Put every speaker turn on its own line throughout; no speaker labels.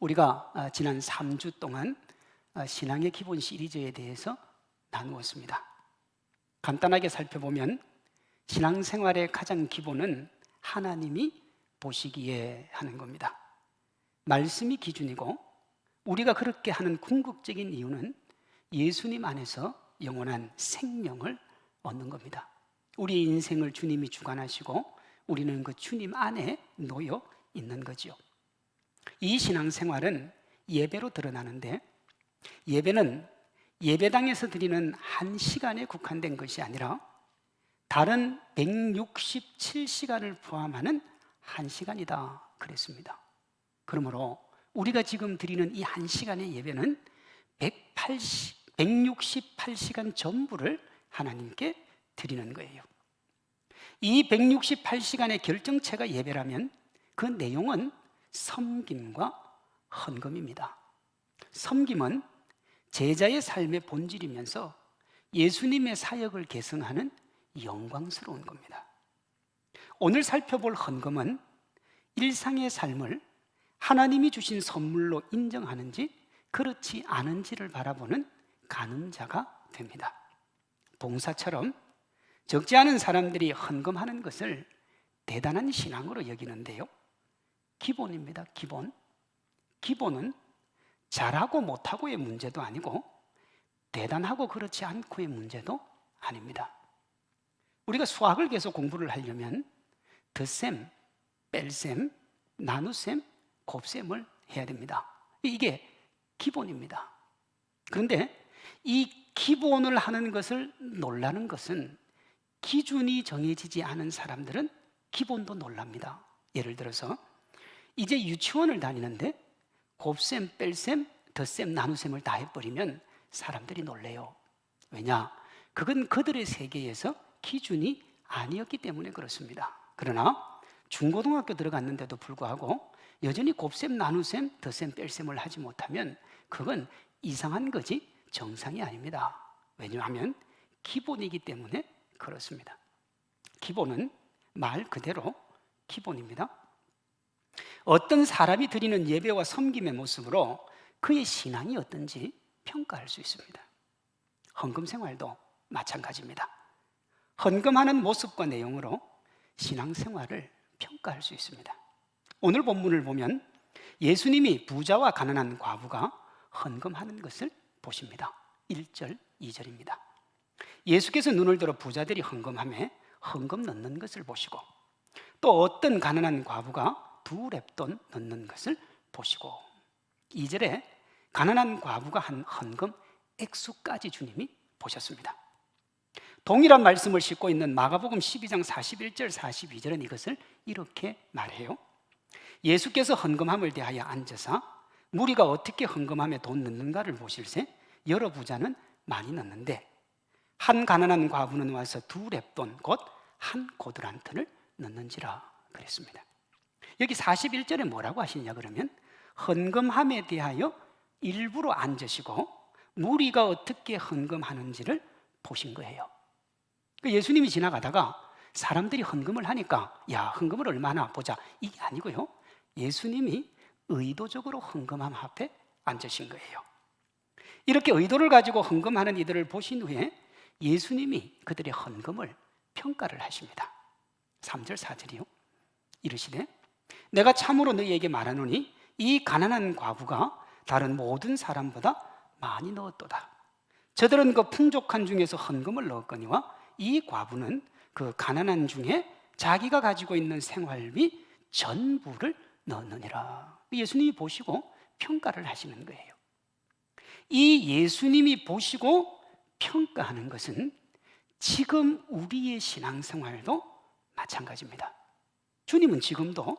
우리가 지난 3주 동안 신앙의 기본 시리즈에 대해서 나누었습니다. 간단하게 살펴보면 신앙생활의 가장 기본은 하나님이 보시기에 하는 겁니다. 말씀이 기준이고 우리가 그렇게 하는 궁극적인 이유는 예수님 안에서 영원한 생명을 얻는 겁니다. 우리의 인생을 주님이 주관하시고 우리는 그 주님 안에 놓여 있는 거지요. 이 신앙생활은 예배로 드러나는데, 예배는 예배당에서 드리는 1시간에 국한된 것이 아니라 다른 167시간을 포함하는 1시간이다 그랬습니다. 그러므로 우리가 지금 드리는 이 1시간의 예배는 168시간 전부를 하나님께 드리는 거예요. 이 168시간의 결정체가 예배라면 그 내용은 섬김과 헌금입니다. 섬김은 제자의 삶의 본질이면서 예수님의 사역을 계승하는 영광스러운 겁니다. 오늘 살펴볼 헌금은 일상의 삶을 하나님이 주신 선물로 인정하는지 그렇지 않은지를 바라보는 가늠자가 됩니다. 봉사처럼 적지 않은 사람들이 헌금하는 것을 대단한 신앙으로 여기는데요, 기본입니다. 기본은 잘하고 못하고의 문제도 아니고 대단하고 그렇지 않고의 문제도 아닙니다. 우리가 수학을 계속 공부를 하려면 덧셈, 뺄셈, 나눗셈, 곱셈을 해야 됩니다. 이게 기본입니다. 그런데 이 기본을 하는 것을 놀라는 것은 기준이 정해지지 않은 사람들은 기본도 놀랍니다. 예를 들어서 이제 유치원을 다니는데 곱셈, 뺄셈, 덧셈, 나눗셈을 다 해버리면 사람들이 놀래요. 왜냐? 그건 그들의 세계에서 기준이 아니었기 때문에 그렇습니다. 그러나 중고등학교 들어갔는데도 불구하고 여전히 곱셈, 나눗셈, 덧셈, 뺄셈을 하지 못하면 그건 이상한 거지 정상이 아닙니다. 왜냐하면 기본이기 때문에 그렇습니다. 기본은 말 그대로 기본입니다. 어떤 사람이 드리는 예배와 섬김의 모습으로 그의 신앙이 어떤지 평가할 수 있습니다. 헌금 생활도 마찬가지입니다. 헌금하는 모습과 내용으로 신앙생활을 평가할 수 있습니다. 오늘 본문을 보면 예수님이 부자와 가난한 과부가 헌금하는 것을 보십니다. 1절, 2절입니다. 예수께서 눈을 들어 부자들이 헌금하며 헌금 넣는 것을 보시고 또 어떤 가난한 과부가 2렙돈 넣는 것을 보시고, 2절에 가난한 과부가 한 헌금 액수까지 주님이 보셨습니다. 동일한 말씀을 싣고 있는 마가복음 12장 41절 42절은 이것을 이렇게 말해요. 예수께서 헌금함을 대하여 앉으사 무리가 어떻게 헌금함에 돈 넣는가를 보실세 여러 부자는 많이 넣는데 한 가난한 과부는 와서 2렙돈 곧 한 고드란트를 넣는지라 그랬습니다. 여기 41절에 뭐라고 하시냐 그러면 헌금함에 대하여 일부러 앉으시고 무리가 어떻게 헌금하는지를 보신 거예요. 예수님이 지나가다가 사람들이 헌금을 하니까 야, 헌금을 얼마나 보자, 이게 아니고요, 예수님이 의도적으로 헌금함 앞에 앉으신 거예요. 이렇게 의도를 가지고 헌금하는 이들을 보신 후에 예수님이 그들의 헌금을 평가를 하십니다. 3절 4절이요. 이르시되 내가 참으로 너희에게 말하노니 이 가난한 과부가 다른 모든 사람보다 많이 넣었도다. 저들은 그 풍족한 중에서 헌금을 넣었거니와 이 과부는 그 가난한 중에 자기가 가지고 있는 생활비 전부를 넣느니라. 예수님이 보시고 평가를 하시는 거예요. 이 예수님이 보시고 평가하는 것은 지금 우리의 신앙생활도 마찬가지입니다. 주님은 지금도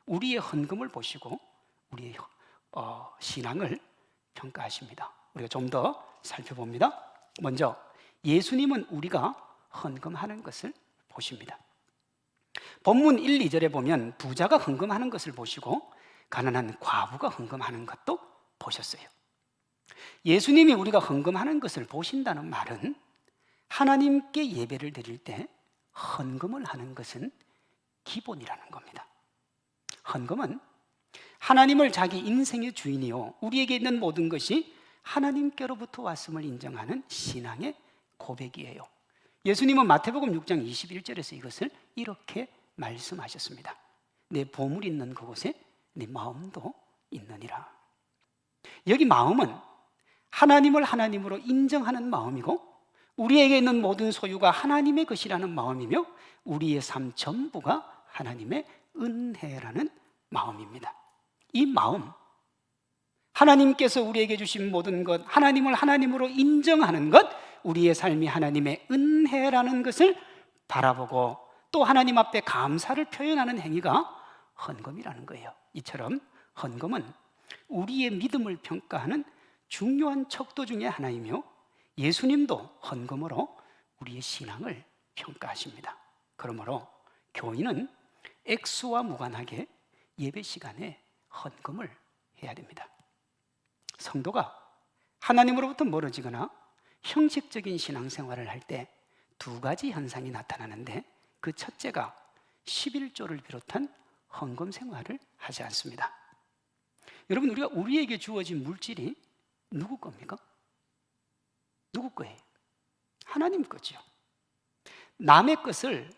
우리의 헌금을 보시고 우리의 신앙을 평가하십니다. 우리가 좀 더 살펴봅니다. 먼저 예수님은 우리가 헌금하는 것을 보십니다. 본문 1, 2절에 보면 부자가 헌금하는 것을 보시고 가난한 과부가 헌금하는 것도 보셨어요. 예수님이 우리가 헌금하는 것을 보신다는 말은 하나님께 예배를 드릴 때 헌금을 하는 것은 기본이라는 겁니다. 헌금은 하나님을 자기 인생의 주인이요 우리에게 있는 모든 것이 하나님께로부터 왔음을 인정하는 신앙의 고백이에요. 예수님은 마태복음 6장 21절에서 이것을 이렇게 말씀하셨습니다. 내 보물 있는 그곳에 내 마음도 있느니라. 여기 마음은 하나님을 하나님으로 인정하는 마음이고 우리에게 있는 모든 소유가 하나님의 것이라는 마음이며 우리의 삶 전부가 하나님의 은혜라는 마음입니다. 이 마음, 하나님께서 우리에게 주신 모든 것, 하나님을 하나님으로 인정하는 것, 우리의 삶이 하나님의 은혜라는 것을 바라보고 또 하나님 앞에 감사를 표현하는 행위가 헌금이라는 거예요. 이처럼 헌금은 우리의 믿음을 평가하는 중요한 척도 중에 하나이며 예수님도 헌금으로 우리의 신앙을 평가하십니다. 그러므로 교인은 액수와 무관하게 예배 시간에 헌금을 해야 됩니다. 성도가 하나님으로부터 멀어지거나 형식적인 신앙생활을 할 때 두 가지 현상이 나타나는데 그 첫째가 11조를 비롯한 헌금 생활을 하지 않습니다. 여러분, 우리에게 주어진 물질이 누구 겁니까? 누구 거예요? 하나님 거죠. 남의 것을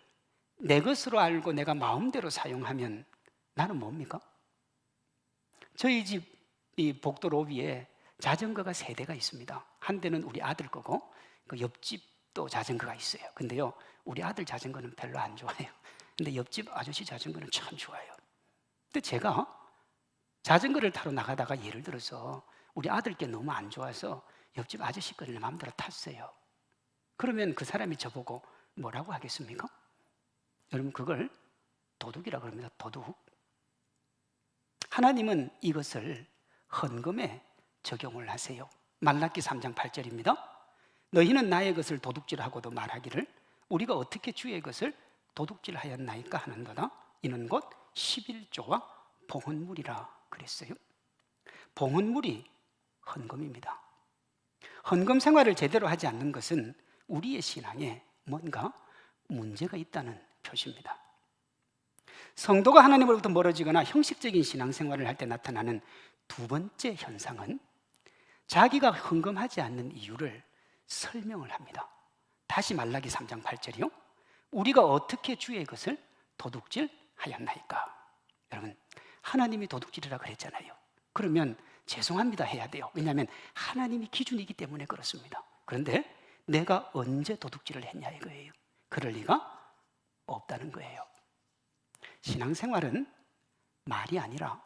내 것으로 알고 내가 마음대로 사용하면 나는 뭡니까? 저희 집 이 복도 로비에 자전거가 3대가 있습니다. 한 대는 우리 아들 거고 그 옆집도 자전거가 있어요. 근데요, 우리 아들 자전거는 별로 안 좋아해요. 근데 옆집 아저씨 자전거는 참 좋아요. 근데 제가 자전거를 타러 나가다가 예를 들어서 우리 아들께 너무 안 좋아서 옆집 아저씨 거를 마음대로 탔어요. 그러면 그 사람이 저보고 뭐라고 하겠습니까? 여러분, 그걸 도둑이라고 합니다. 도둑. 하나님은 이것을 헌금에 적용을 하세요. 말라기 3장 8절입니다. 너희는 나의 것을 도둑질하고도 말하기를 우리가 어떻게 주의 것을 도둑질하였나이까 하는도다. 이는 곧 11조와 봉헌물이라 그랬어요. 봉헌물이 헌금입니다. 헌금 생활을 제대로 하지 않는 것은 우리의 신앙에 뭔가 문제가 있다는 표시입니다. 성도가 하나님으로부터 멀어지거나 형식적인 신앙생활을 할 때 나타나는 두 번째 현상은 자기가 헌금하지 않는 이유를 설명을 합니다. 다시 말라기 3장 8절이요. 우리가 어떻게 주의 것을 도둑질하였나이까. 여러분, 하나님이 도둑질이라 그랬잖아요. 그러면 죄송합니다 해야 돼요. 왜냐하면 하나님이 기준이기 때문에 그렇습니다. 그런데 내가 언제 도둑질을 했냐 이거예요. 그럴 리가 없다는 거예요. 신앙생활은 말이 아니라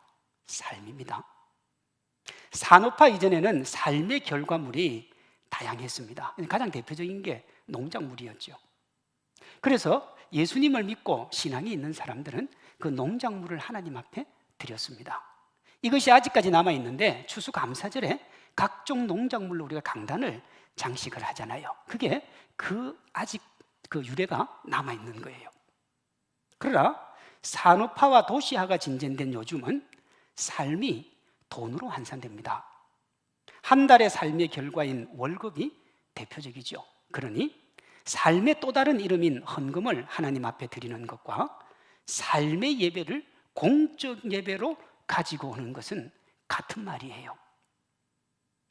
삶입니다. 산업화 이전에는 삶의 결과물이 다양했습니다. 가장 대표적인 게 농작물이었죠. 그래서 예수님을 믿고 신앙이 있는 사람들은 그 농작물을 하나님 앞에 드렸습니다. 이것이 아직까지 남아있는데 추수감사절에 각종 농작물로 우리가 강단을 장식을 하잖아요. 그게 아직 그 유래가 남아있는 거예요. 그러나 산업화와 도시화가 진전된 요즘은 삶이 돈으로 환산됩니다. 한 달의 삶의 결과인 월급이 대표적이죠. 그러니 삶의 또 다른 이름인 헌금을 하나님 앞에 드리는 것과 삶의 예배를 공적 예배로 가지고 오는 것은 같은 말이에요.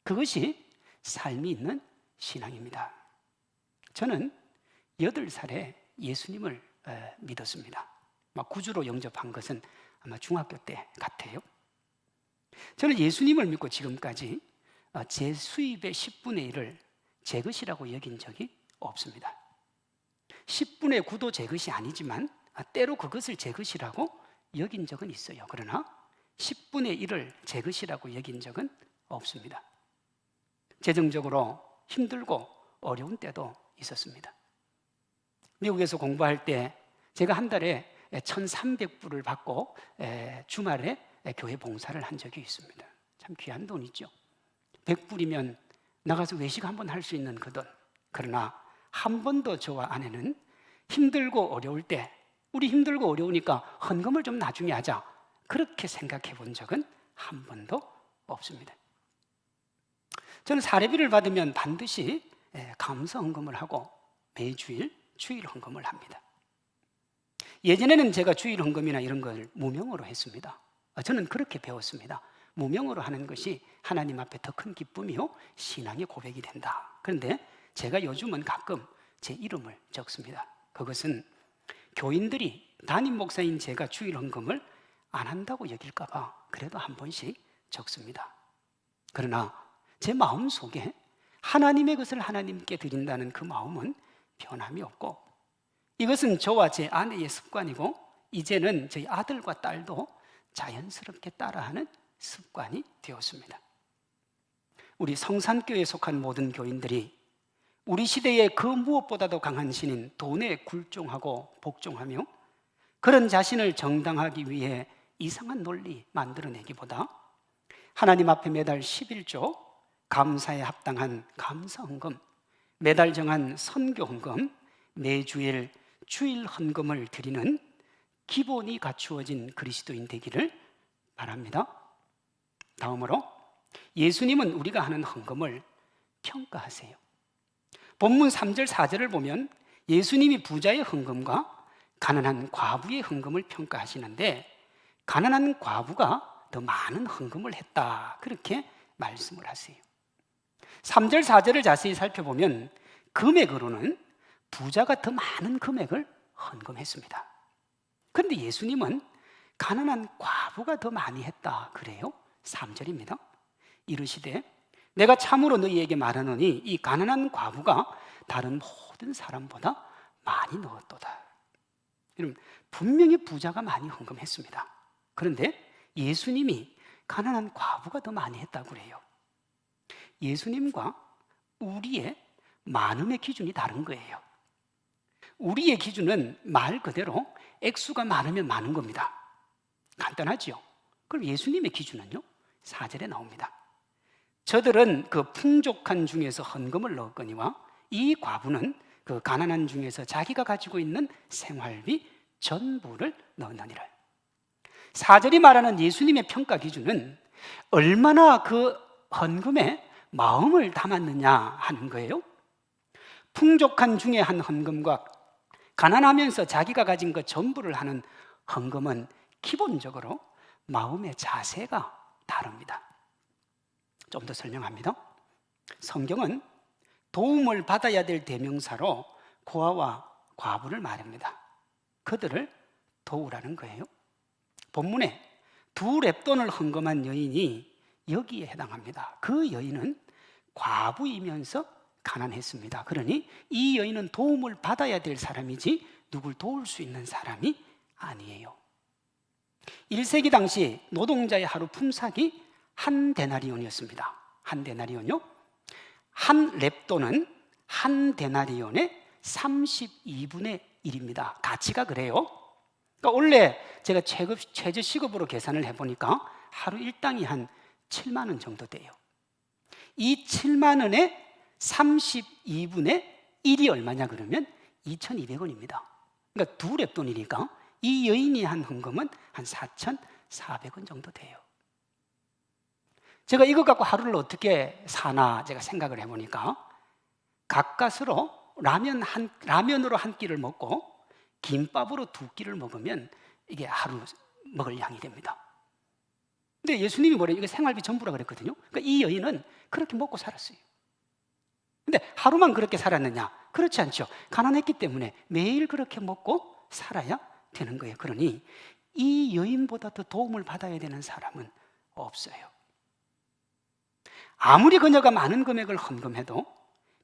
그것이 삶이 있는 신앙입니다. 저는 8살에 예수님을 믿었습니다. 구주로 영접한 것은 아마 중학교 때 같아요. 저는 예수님을 믿고 지금까지 제 수입의 10분의 1을 제 것이라고 여긴 적이 없습니다. 10분의 9도 제 것이 아니지만 때로 그것을 제 것이라고 여긴 적은 있어요. 그러나 10분의 1을 제 것이라고 여긴 적은 없습니다. 재정적으로 힘들고 어려운 때도 있었습니다. 미국에서 공부할 때 제가 한 달에 1,300불을 받고 주말에 교회 봉사를 한 적이 있습니다. 참 귀한 돈이죠. 100불이면 나가서 외식 한번 할 수 있는 그 돈. 그러나 한 번도 저와 아내는 힘들고 어려울 때 우리 힘들고 어려우니까 헌금을 좀 나중에 하자 그렇게 생각해 본 적은 한 번도 없습니다. 저는 사례비를 받으면 반드시 감사 헌금을 하고 매주일 주일 헌금을 합니다. 예전에는 제가 주일 헌금이나 이런 걸 무명으로 했습니다. 저는 그렇게 배웠습니다. 무명으로 하는 것이 하나님 앞에 더 큰 기쁨이요 신앙의 고백이 된다. 그런데 제가 요즘은 가끔 제 이름을 적습니다. 그것은 교인들이 담임 목사인 제가 주일 헌금을 안 한다고 여길까 봐 그래도 한 번씩 적습니다. 그러나 제 마음속에 하나님의 것을 하나님께 드린다는 그 마음은 변함이 없고, 이것은 저와 제 아내의 습관이고 이제는 저희 아들과 딸도 자연스럽게 따라하는 습관이 되었습니다. 우리 성산교회에 속한 모든 교인들이 우리 시대의 그 무엇보다도 강한 신인 돈에 굴종하고 복종하며 그런 자신을 정당하기 위해 이상한 논리 만들어내기보다 하나님 앞에 매달 11조 감사에 합당한 감사헌금, 매달 정한 선교헌금, 매주일 주일 헌금을 드리는 기본이 갖추어진 그리스도인 되기를 바랍니다. 다음으로 예수님은 우리가 하는 헌금을 평가하세요. 본문 3절 4절을 보면 예수님이 부자의 헌금과 가난한 과부의 헌금을 평가하시는데, 가난한 과부가 더 많은 헌금을 했다, 그렇게 말씀을 하세요. 3절 4절을 자세히 살펴보면 금액으로는 부자가 더 많은 금액을 헌금했습니다. 그런데 예수님은 가난한 과부가 더 많이 했다 그래요. 3절입니다. 이르시되 내가 참으로 너희에게 말하노니 이 가난한 과부가 다른 모든 사람보다 많이 넣었도다. 여러분, 분명히 부자가 많이 헌금했습니다. 그런데 예수님이 가난한 과부가 더 많이 했다고 그래요. 예수님과 우리의 많음의 기준이 다른 거예요. 우리의 기준은 말 그대로 액수가 많으면 많은 겁니다. 간단하죠? 그럼 예수님의 기준은요? 4절에 나옵니다. 저들은 그 풍족한 중에서 헌금을 넣었거니와 이 과부는 그 가난한 중에서 자기가 가지고 있는 생활비 전부를 넣었느니라. 4절이 말하는 예수님의 평가 기준은 얼마나 그 헌금에 마음을 담았느냐 하는 거예요. 풍족한 중에 한 헌금과 가난하면서 자기가 가진 것 전부를 하는 헌금은 기본적으로 마음의 자세가 다릅니다. 좀 더 설명합니다. 성경은 도움을 받아야 될 대명사로 고아와 과부를 말합니다. 그들을 도우라는 거예요. 본문에 두 렙돈을 헌금한 여인이 여기에 해당합니다. 그 여인은 과부이면서 가난했습니다. 그러니 이 여인은 도움을 받아야 될 사람이지 누굴 도울 수 있는 사람이 아니에요. 1세기 당시 노동자의 하루 품삯이 한 데나리온이었습니다. 한 데나리온요? 한 렙돈은 한 데나리온의 32분의 1입니다. 가치가 그래요. 그러니까 원래 제가 최저 시급으로 계산을 해보니까 하루 일당이 한 7만 원 정도 돼요. 이 7만 원의 32분의 1이 얼마냐 그러면 2,200원입니다. 그러니까 두 렙돈이니까 이 여인이 한 헌금은 한 4,400원 정도 돼요. 제가 이것 갖고 하루를 어떻게 사나 제가 생각을 해보니까 가까스로 라면으로 한 끼를 먹고 김밥으로 두 끼를 먹으면 이게 하루 먹을 양이 됩니다. 근데 예수님이 뭐래요? 이거 생활비 전부라 그랬거든요. 그러니까 이 여인은 그렇게 먹고 살았어요. 근데 하루만 그렇게 살았느냐? 그렇지 않죠. 가난했기 때문에 매일 그렇게 먹고 살아야 되는 거예요. 그러니 이 여인보다 더 도움을 받아야 되는 사람은 없어요. 아무리 그녀가 많은 금액을 헌금해도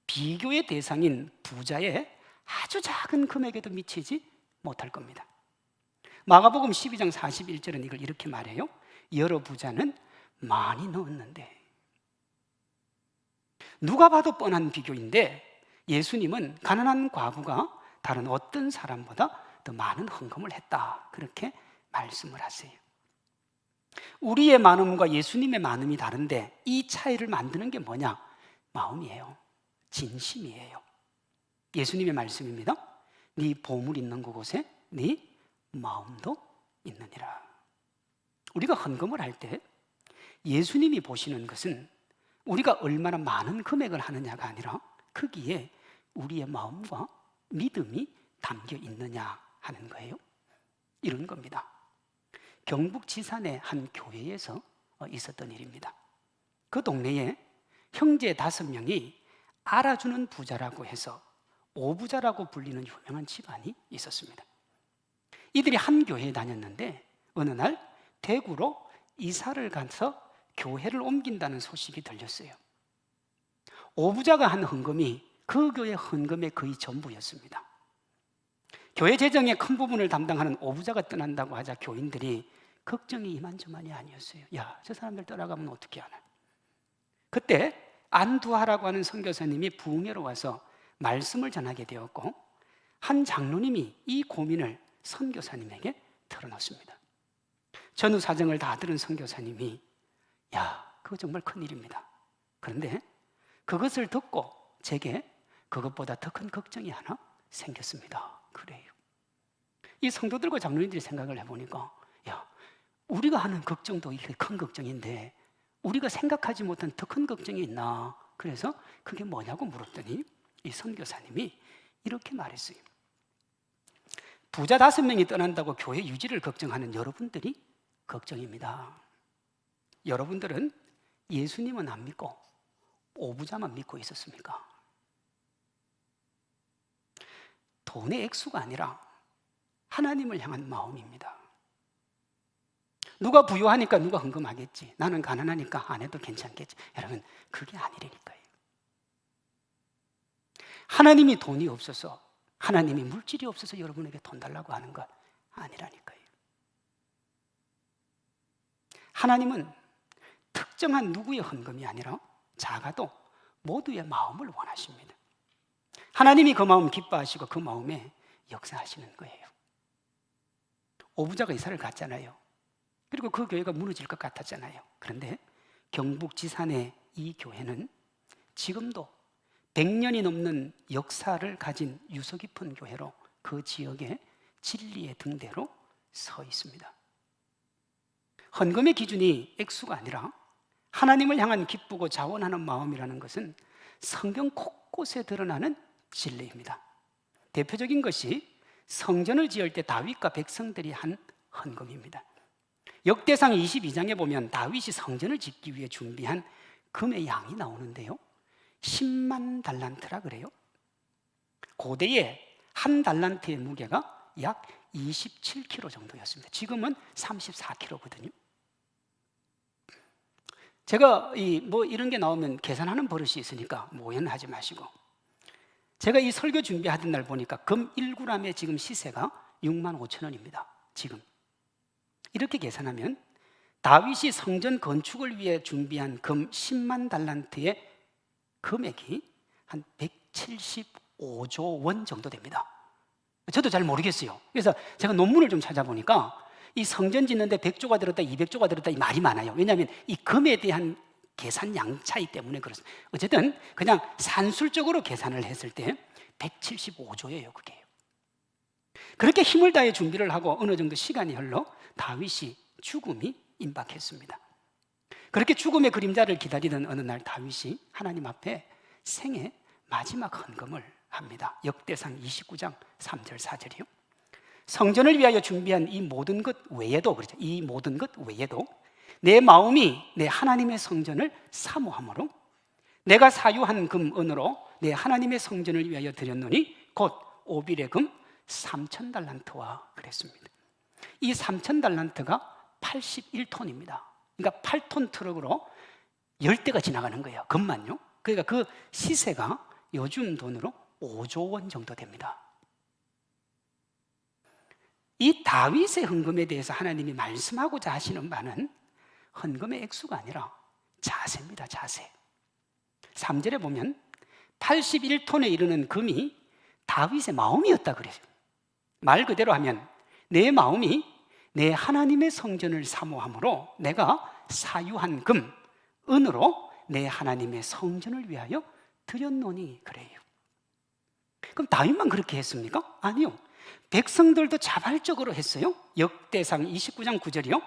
비교의 대상인 부자의 아주 작은 금액에도 미치지 못할 겁니다. 마가복음 12장 41절은 이걸 이렇게 말해요. 여러 부자는 많이 넣었는데. 누가 봐도 뻔한 비교인데 예수님은 가난한 과부가 다른 어떤 사람보다 더 많은 헌금을 했다, 그렇게 말씀을 하세요. 우리의 많음과 예수님의 많음이 다른데 이 차이를 만드는 게 뭐냐? 마음이에요. 진심이에요. 예수님의 말씀입니다. 네 보물 있는 그곳에 네 마음도 있느니라. 우리가 헌금을 할 때 예수님이 보시는 것은 우리가 얼마나 많은 금액을 하느냐가 아니라 거기에 우리의 마음과 믿음이 담겨 있느냐 하는 거예요. 이런 겁니다. 경북 지산의 한 교회에서 있었던 일입니다. 그 동네에 형제 5명이 알아주는 부자라고 해서 오부자라고 불리는 유명한 집안이 있었습니다. 이들이 한 교회에 다녔는데 어느 날 대구로 이사를 가서 교회를 옮긴다는 소식이 들렸어요. 오부자가 한 헌금이 그 교회 헌금의 거의 전부였습니다. 교회 재정의 큰 부분을 담당하는 오부자가 떠난다고 하자 교인들이 걱정이 이만저만이 아니었어요. 야, 저 사람들 떠나가면 어떻게 하나. 그때 안두하라고 하는 선교사님이 부흥회로 와서 말씀을 전하게 되었고 한 장로님이 이 고민을 선교사님에게 털어놓습니다. 전후 사정을 다 들은 선교사님이 야, 그거 정말 큰일입니다. 그런데 그것을 듣고 제게 그것보다 더 큰 걱정이 하나 생겼습니다. 그래요. 이 성도들과 장로님들이 생각을 해보니까 야, 우리가 하는 걱정도 이게 큰 걱정인데 우리가 생각하지 못한 더 큰 걱정이 있나. 그래서 그게 뭐냐고 물었더니 이 선교사님이 이렇게 말했어요. 부자 5명이 떠난다고 교회 유지를 걱정하는 여러분들이 걱정입니다. 여러분들은 예수님은 안 믿고 오부자만 믿고 있었습니까? 돈의 액수가 아니라 하나님을 향한 마음입니다. 누가 부유하니까 누가 헌금하겠지. 나는 가난하니까 안 해도 괜찮겠지. 여러분, 그게 아니라니까요. 하나님이 돈이 없어서, 하나님이 물질이 없어서 여러분에게 돈 달라고 하는 것 아니라니까요. 하나님은 특정한 누구의 헌금이 아니라 작아도 모두의 마음을 원하십니다. 하나님이 그 마음 기뻐하시고 그 마음에 역사하시는 거예요. 오부자가 이사를 갔잖아요. 그리고 그 교회가 무너질 것 같았잖아요. 그런데 경북 지산의 이 교회는 지금도 100년이 넘는 역사를 가진 유서 깊은 교회로 그 지역의 진리의 등대로 서 있습니다. 헌금의 기준이 액수가 아니라 하나님을 향한 기쁘고 자원하는 마음이라는 것은 성경 곳곳에 드러나는 진리입니다. 대표적인 것이 성전을 지을 때 다윗과 백성들이 한 헌금입니다. 역대상 22장에 보면 다윗이 성전을 짓기 위해 준비한 금의 양이 나오는데요, 10만 달란트라 그래요. 고대에 한 달란트의 무게가 약 27kg 정도였습니다. 지금은 34kg거든요. 제가 이런 게 나오면 계산하는 버릇이 있으니까 오해하지 마시고, 제가 이 설교 준비하던 날 보니까 금 1g의 지금 시세가 65,000원입니다. 지금 이렇게 계산하면 다윗이 성전 건축을 위해 준비한 금 10만 달란트의 금액이 한 175조 원 정도 됩니다. 저도 잘 모르겠어요. 그래서 제가 논문을 좀 찾아보니까 이 성전 짓는데 100조가 들었다, 200조가 들었다 이 말이 많아요. 왜냐하면 이 금에 대한 계산 양 차이 때문에 그렇습니다. 어쨌든 그냥 산술적으로 계산을 했을 때 175조예요. 그게. 그렇게 힘을 다해 준비를 하고 어느 정도 시간이 흘러 다윗이 죽음이 임박했습니다. 그렇게 죽음의 그림자를 기다리던 어느 날 다윗이 하나님 앞에 생애 마지막 헌금을 합니다. 역대상 29장 3절 4절이요. 성전을 위하여 준비한 이 모든 것 외에도, 그렇죠, 이 모든 것 외에도 내 마음이 내 하나님의 성전을 사모함으로 내가 사유한 금 은으로 내 하나님의 성전을 위하여 드렸노니 곧 오빌의 금 3,000달란트와 그랬습니다. 이 3,000달란트가 81톤입니다. 그러니까 8톤 트럭으로 10대가 지나가는 거예요. 금만요. 그러니까 그 시세가 요즘 돈으로 5조 원 정도 됩니다. 이 다윗의 헌금에 대해서 하나님이 말씀하고자 하시는 바는 헌금의 액수가 아니라 자세입니다. 자세. 3절에 보면 81톤에 이르는 금이 다윗의 마음이었다 그래요. 말 그대로 하면 내 마음이 내 하나님의 성전을 사모함으로 내가 사유한 금, 은으로 내 하나님의 성전을 위하여 드렸노니 그래요. 그럼 다윗만 그렇게 했습니까? 아니요. 백성들도 자발적으로 했어요. 역대상 29장 9절이요.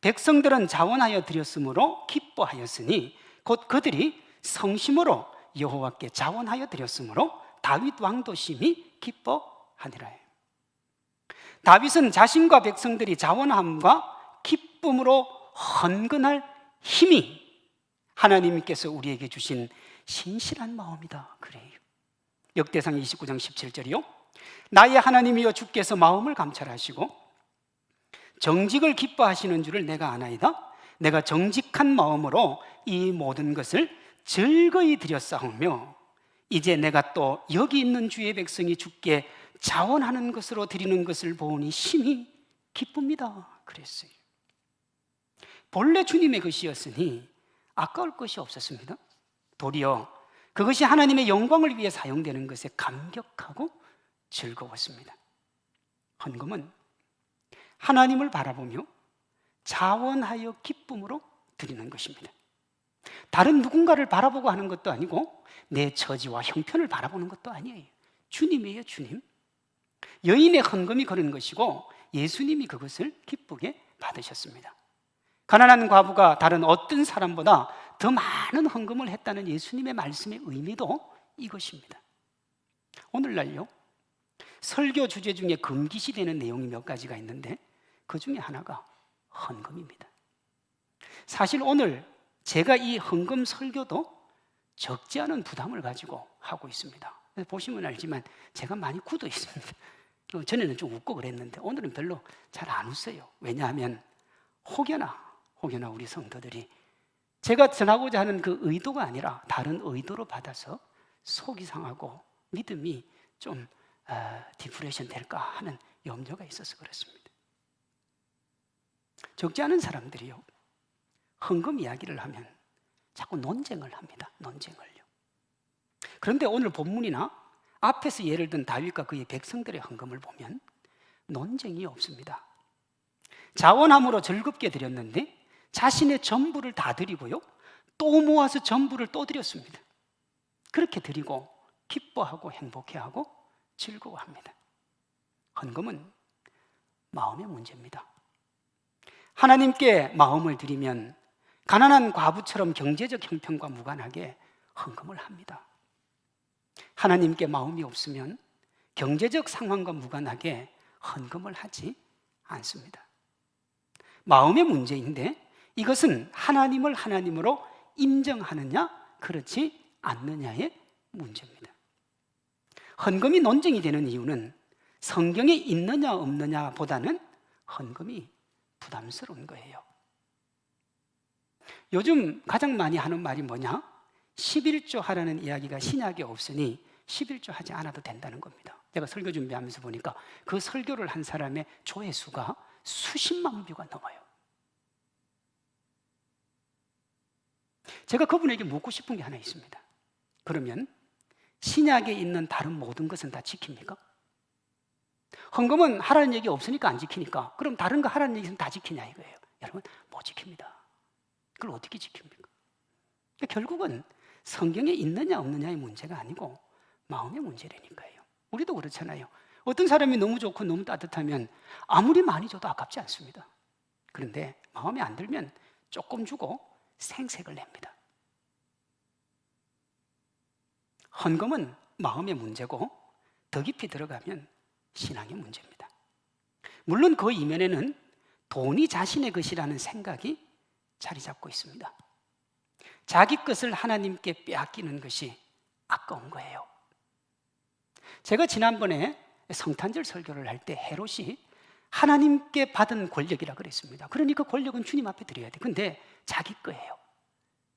백성들은 자원하여 드렸으므로 기뻐하였으니 곧 그들이 성심으로 여호와께 자원하여 드렸으므로 다윗 왕도 심히 기뻐하니라. 다윗은 자신과 백성들이 자원함과 기쁨으로 헌금할 힘이 하나님께서 우리에게 주신 신실한 마음이다 그래요. 역대상 29장 17절이요. 나의 하나님이여 주께서 마음을 감찰하시고 정직을 기뻐하시는 줄을 내가 아나이다. 내가 정직한 마음으로 이 모든 것을 즐거이 드렸사오며 이제 내가 또 여기 있는 주의 백성이 주께 자원하는 것으로 드리는 것을 보니 심히 기쁩니다 그랬어요. 본래 주님의 것이었으니 아까울 것이 없었습니다. 도리어 그것이 하나님의 영광을 위해 사용되는 것에 감격하고 즐거웠습니다. 헌금은 하나님을 바라보며 자원하여 기쁨으로 드리는 것입니다. 다른 누군가를 바라보고 하는 것도 아니고 내 처지와 형편을 바라보는 것도 아니에요. 주님이에요, 주님. 여인의 헌금이 그런 것이고 예수님이 그것을 기쁘게 받으셨습니다. 가난한 과부가 다른 어떤 사람보다 더 많은 헌금을 했다는 예수님의 말씀의 의미도 이것입니다. 오늘날요, 설교 주제 중에 금기시되는 내용이 몇 가지가 있는데 그 중에 하나가 헌금입니다. 사실 오늘 제가 이 헌금 설교도 적지 않은 부담을 가지고 하고 있습니다. 보시면 알지만 제가 많이 굳어 있습니다. 전에는 좀 웃고 그랬는데 오늘은 별로 잘 안 웃어요. 왜냐하면 혹여나 우리 성도들이 제가 전하고자 하는 그 의도가 아니라 다른 의도로 받아서 속이 상하고 믿음이 좀 디프레션 될까 하는 염려가 있어서 그렇습니다. 적지 않은 사람들이요, 헌금 이야기를 하면 자꾸 논쟁을 합니다. 논쟁을요. 그런데 오늘 본문이나 앞에서 예를 든 다윗과 그의 백성들의 헌금을 보면 논쟁이 없습니다. 자원함으로 즐겁게 드렸는데 자신의 전부를 다 드리고요, 또 모아서 전부를 또 드렸습니다. 그렇게 드리고 기뻐하고 행복해하고 즐거워합니다. 헌금은 마음의 문제입니다. 하나님께 마음을 드리면 가난한 과부처럼 경제적 형편과 무관하게 헌금을 합니다. 하나님께 마음이 없으면 경제적 상황과 무관하게 헌금을 하지 않습니다. 마음의 문제인데 이것은 하나님을 하나님으로 인정하느냐 그렇지 않느냐의 문제입니다. 헌금이 논쟁이 되는 이유는 성경에 있느냐 없느냐 보다는 헌금이 부담스러운 거예요. 요즘 가장 많이 하는 말이 뭐냐? 11조 하라는 이야기가 신약에 없으니 11조 하지 않아도 된다는 겁니다. 제가 설교 준비하면서 보니까 그 설교를 한 사람의 조회수가 수십만 뷰가 넘어요. 제가 그분에게 묻고 싶은 게 하나 있습니다. 그러면 신약에 있는 다른 모든 것은 다 지킵니까? 헌금은 하라는 얘기 없으니까 안 지키니까 그럼 다른 거 하라는 얘기는 다 지키냐 이거예요. 여러분, 못 지킵니다. 그걸 어떻게 지킵니까? 결국은 성경에 있느냐 없느냐의 문제가 아니고 마음의 문제라니까요. 우리도 그렇잖아요. 어떤 사람이 너무 좋고 너무 따뜻하면 아무리 많이 줘도 아깝지 않습니다. 그런데 마음에 안 들면 조금 주고 생색을 냅니다. 헌금은 마음의 문제고 더 깊이 들어가면 신앙의 문제입니다. 물론 그 이면에는 돈이 자신의 것이라는 생각이 자리 잡고 있습니다. 자기 것을 하나님께 빼앗기는 것이 아까운 거예요. 제가 지난번에 성탄절 설교를 할 때 헤롯이 하나님께 받은 권력이라 그랬습니다. 그러니까 권력은 주님 앞에 드려야 돼. 근데 자기 거예요.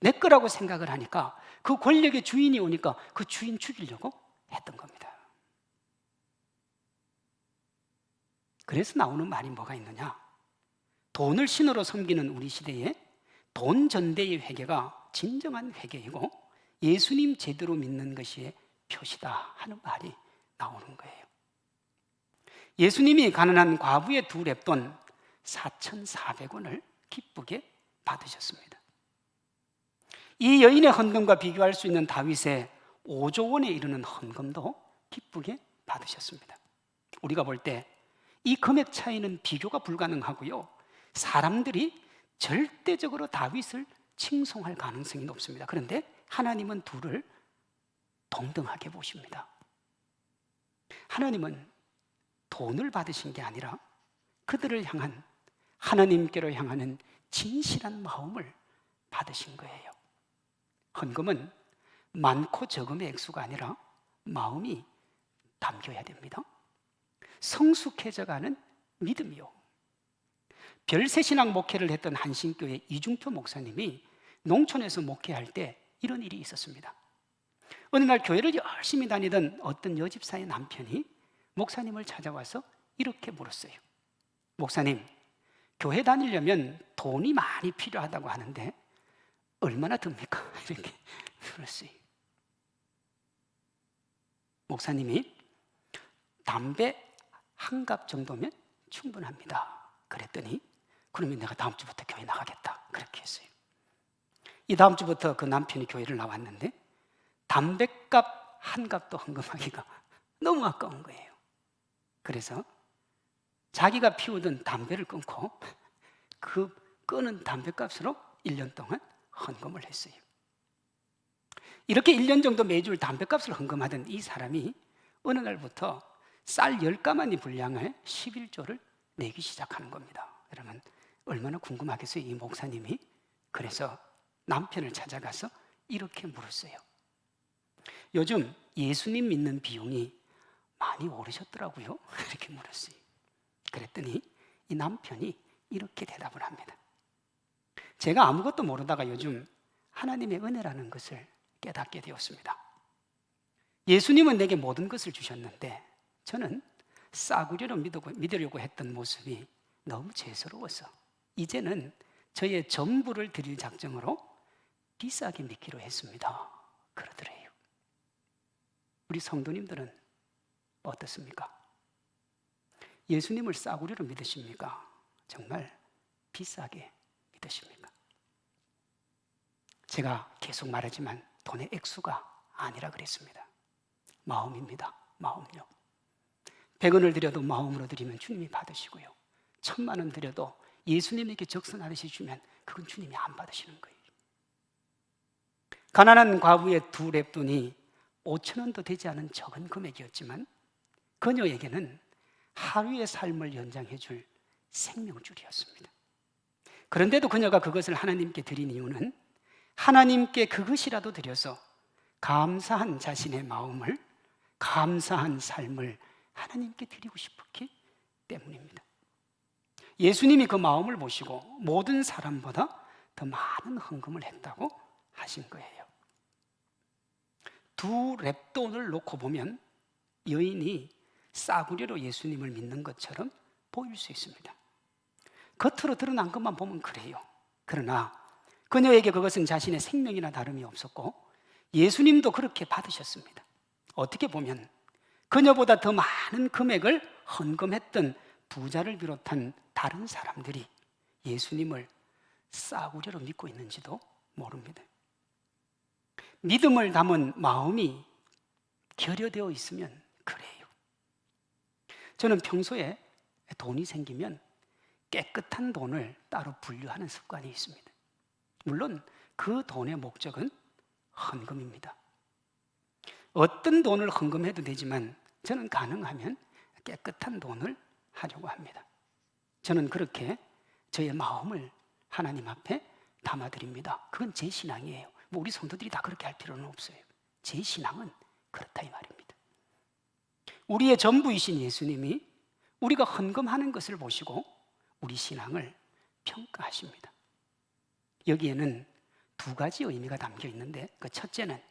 내 거라고 생각을 하니까 그 권력의 주인이 오니까 그 주인 죽이려고 했던 겁니다. 그래서 나오는 말이 뭐가 있느냐? 돈을 신으로 섬기는 우리 시대에 돈 전대의 회개가 진정한 회개이고 예수님 제대로 믿는 것이 표시다 하는 말이 나오는 거예요. 예수님이 가난한 과부의 두 렙돈 4,400원을 기쁘게 받으셨습니다. 이 여인의 헌금과 비교할 수 있는 다윗의 5조 원에 이르는 헌금도 기쁘게 받으셨습니다. 우리가 볼 때 이 금액 차이는 비교가 불가능하고요, 사람들이 절대적으로 다윗을 칭송할 가능성이 높습니다. 그런데 하나님은 둘을 동등하게 보십니다. 하나님은 돈을 받으신 게 아니라 그들을 향한 하나님께로 향하는 진실한 마음을 받으신 거예요. 헌금은 많고 적음의 액수가 아니라 마음이 담겨야 됩니다. 성숙해져가는 믿음이요. 별세신앙 목회를 했던 한신교회 이중표 목사님이 농촌에서 목회할 때 이런 일이 있었습니다. 어느 날 교회를 열심히 다니던 어떤 여집사의 남편이 목사님을 찾아와서 이렇게 물었어요. 목사님, 교회 다니려면 돈이 많이 필요하다고 하는데 얼마나 듭니까? 이렇게 물었어요. 목사님이 담배 한 갑 정도면 충분합니다. 그랬더니 그러면 내가 다음 주부터 교회 나가겠다. 그렇게 했어요. 이 다음 주부터 그 남편이 교회를 나왔는데 담배값 한 갑도 헌금하기가 너무 아까운 거예요. 그래서 자기가 피우던 담배를 끊고 그 끊은 담배값으로 1년 동안 헌금을 했어요. 이렇게 1년 정도 매주 담배값을 헌금하던 이 사람이 어느 날부터 쌀 10가마니 분량의 11조를 내기 시작하는 겁니다. 여러분 얼마나 궁금하겠어요, 이 목사님이. 그래서 남편을 찾아가서 이렇게 물었어요. 요즘 예수님 믿는 비용이 많이 오르셨더라고요. 이렇게 물었어요. 그랬더니 이 남편이 이렇게 대답을 합니다. 제가 아무것도 모르다가 요즘 하나님의 은혜라는 것을 깨닫게 되었습니다. 예수님은 내게 모든 것을 주셨는데 저는 싸구려로 믿으려고 했던 모습이 너무 죄스러워서 이제는 저의 전부를 드릴 작정으로 비싸게 믿기로 했습니다. 그러더래요. 우리 성도님들은 어떻습니까? 예수님을 싸구려로 믿으십니까? 정말 비싸게 믿으십니까? 제가 계속 말하지만 돈의 액수가 아니라 그랬습니다. 마음입니다. 마음요. 100원을 드려도 마음으로 드리면 주님이 받으시고요. 1000만 원 드려도 예수님에게 적선하듯이 주면 그건 주님이 안 받으시는 거예요. 가난한 과부의 2렙돈이 5,000원도 되지 않은 적은 금액이었지만 그녀에게는 하루의 삶을 연장해 줄 생명줄이었습니다. 그런데도 그녀가 그것을 하나님께 드린 이유는 하나님께 그것이라도 드려서 감사한 자신의 마음을, 감사한 삶을 하나님께 드리고 싶었기 때문입니다. 예수님이 그 마음을 보시고 모든 사람보다 더 많은 헌금을 했다고 하신 거예요. 2렙돈을 놓고 보면 여인이 싸구려로 예수님을 믿는 것처럼 보일 수 있습니다. 겉으로 드러난 것만 보면 그래요. 그러나 그녀에게 그것은 자신의 생명이나 다름이 없었고 예수님도 그렇게 받으셨습니다. 어떻게 보면 그녀보다 더 많은 금액을 헌금했던 부자를 비롯한 다른 사람들이 예수님을 싸구려로 믿고 있는지도 모릅니다. 믿음을 담은 마음이 결여되어 있으면 그래요. 저는 평소에 돈이 생기면 깨끗한 돈을 따로 분류하는 습관이 있습니다. 물론 그 돈의 목적은 헌금입니다. 어떤 돈을 헌금해도 되지만 저는 가능하면 깨끗한 돈을 하려고 합니다. 저는 그렇게 저의 마음을 하나님 앞에 담아드립니다. 그건 제 신앙이에요. 뭐 우리 성도들이 다 그렇게 할 필요는 없어요. 제 신앙은 그렇다 이 말입니다. 우리의 전부이신 예수님이 우리가 헌금하는 것을 보시고 우리 신앙을 평가하십니다. 여기에는 2가지 의미가 담겨 있는데 그 첫째는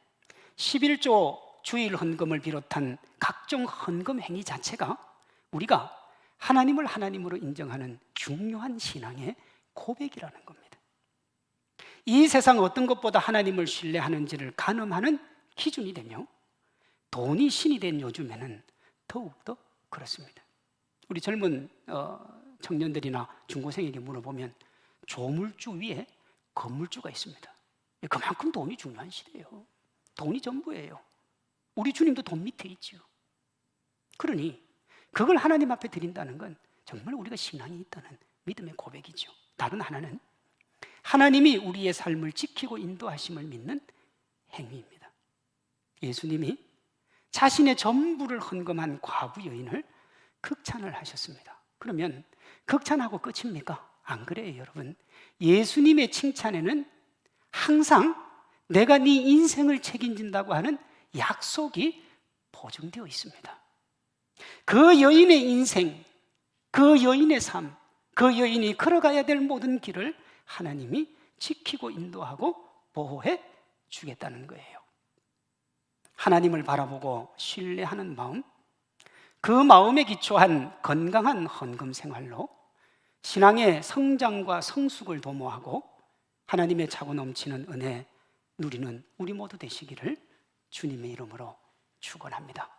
11조 주일 헌금을 비롯한 각종 헌금 행위 자체가 우리가 하나님을 하나님으로 인정하는 중요한 신앙의 고백이라는 겁니다. 이 세상 어떤 것보다 하나님을 신뢰하는지를 가늠하는 기준이 되며 돈이 신이 된 요즘에는 더욱더 그렇습니다. 우리 젊은 청년들이나 중고생에게 물어보면 조물주 위에 건물주가 있습니다. 그만큼 돈이 중요한 시대예요. 돈이 전부예요. 우리 주님도 돈 밑에 있죠. 그러니 그걸 하나님 앞에 드린다는 건 정말 우리가 신앙이 있다는 믿음의 고백이죠. 다른 하나는 하나님이 우리의 삶을 지키고 인도하심을 믿는 행위입니다. 예수님이 자신의 전부를 헌금한 과부 여인을 극찬을 하셨습니다. 그러면 극찬하고 끝입니까? 안 그래요, 여러분. 예수님의 칭찬에는 항상 내가 네 인생을 책임진다고 하는 약속이 보증되어 있습니다. 그 여인의 인생, 그 여인의 삶, 그 여인이 걸어가야 될 모든 길을 하나님이 지키고 인도하고 보호해 주겠다는 거예요. 하나님을 바라보고 신뢰하는 마음, 그 마음에 기초한 건강한 헌금 생활로 신앙의 성장과 성숙을 도모하고 하나님의 차고 넘치는 은혜 누리는 우리 모두 되시기를 주님의 이름으로 축원합니다.